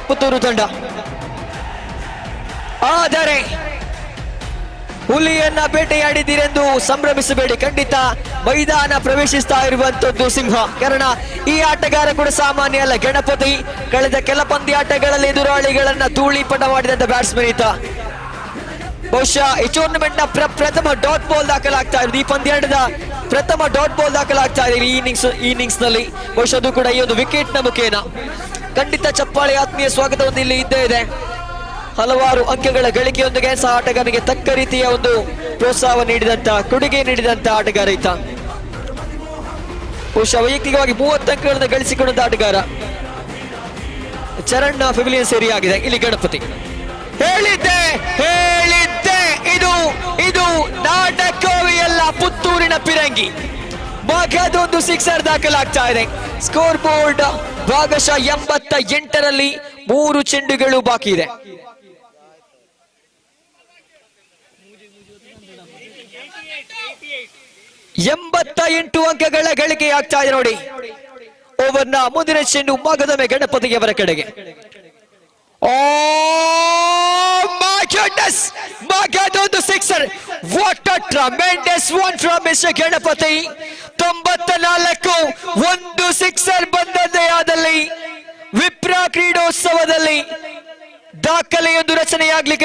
ಪುತ್ತೂರು ತಂಡ. ಆದರೆ ಹುಲಿಯನ್ನ ಬೇಟೆಯಾಡಿದ್ದೀರೆಂದು ಸಂಭ್ರಮಿಸಬೇಡಿ. ಖಂಡಿತ ಮೈದಾನ ಪ್ರವೇಶಿಸ್ತಾ ಇರುವಂತದ್ದು ಸಿಂಹ. ಕಾರಣ ಈ ಆಟಗಾರ ಕೂಡ ಸಾಮಾನ್ಯ ಅಲ್ಲ. ಗಣಪತಿ ಕಳೆದ ಕೆಲ ಪಂದ್ಯಾಟಗಳಲ್ಲಿ ಎದುರಾಳಿಗಳನ್ನ ಧೂಳಿಪಟ ಮಾಡಿದಂತ ಬ್ಯಾಟ್ಸ್ಮನ್ ಈತ. ಬಹುಶಃ ಈ ಟೂರ್ನಮೆಂಟ್ ನ ಪ್ರಥಮ ಡಾಟ್ ಬಾಲ್ ದಾಖಲಾಗ್ತಾ ಇರೋದು. ಈ ಪಂದ್ಯಾಟದ ಪ್ರಥಮ ಡಾಟ್ ಬಾಲ್ ದಾಖಲಾಗ್ತಾ ಇದೆ ಈ ಇನ್ನಿಂಗ್ಸ್ ನಲ್ಲಿ. ಬಹುಶಃ ಅದು ಕೂಡ ಈ ಒಂದು ವಿಕೆಟ್ ನ ಮುಖೇನ. ಖಂಡಿತ ಚಪ್ಪಾಳೆ ಆತ್ಮೀಯ ಸ್ವಾಗತವನ್ನು ಇಲ್ಲಿ ಇದ್ದೇ ಇದೆ. ಹಲವಾರು ಅಂಕಗಳ ಗಳಿಕೆಯೊಂದಿಗೆ ಸಹ ಆಟಗಾರನಿಗೆ ತಕ್ಕ ರೀತಿಯ ಒಂದು ಪ್ರೋತ್ಸಾಹ ನೀಡಿದಂತ ಕೊಡುಗೆ ನೀಡಿದಂತ ಆಟಗಾರ ಈತ. ಬಹುಶಃ ವೈಯಕ್ತಿಕವಾಗಿ 30 ಅಂಕಗಳನ್ನು ಗಳಿಸಿಕೊಂಡ ಆಟಗಾರ. ಚರಣ್ ಫೆವಿಲಿಯನ್ ಸೇರಿಯಾಗಿದೆ. ಇಲ್ಲಿ ಗಣಪತಿ ಹೇಳಿದ್ದೆ ಇದು ನಾಟಕವೇ ಅಲ್ಲ, ಪುತ್ತೂರಿನ ಪಿರಂಗಿ. ಭಾಗದೊಂದು ಸಿಕ್ಸರ್ ದಾಖಲಾಗ್ತಾ ಇದೆ. ಸ್ಕೋರ್ ಬೋರ್ಡ್ ಭಾಗಶಃ 88ರಲ್ಲಿ 3 ಚೆಂಡುಗಳು ಬಾಕಿ ಇದೆ. ಎಂಬತ್ತು ಅಂಕಗಳ ಗಳಿಕೆ ಆಗ್ತಾ ಇದೆ ನೋಡಿ. ಓವರ್ನ ಮುಂದಿನ ಚೆಂಡು ಮಗದೊಮ್ಮೆ ಗಣಪತಿಯವರ ಕಡೆಗೆ. ಮಗದೊಂದು sixer. What a tremendous one from mister Ganapati. 94 ಒಂದು ಸಿಕ್ಸರ್ ಬಂದದ್ದೇ ಆದಲ್ಲಿ ವಿಪ್ರ ಕ್ರೀಡೋತ್ಸವದಲ್ಲಿ ದಾಖಲೆಯೊಂದು ರಚನೆಯಾಗಲಿಕ್ಕೆ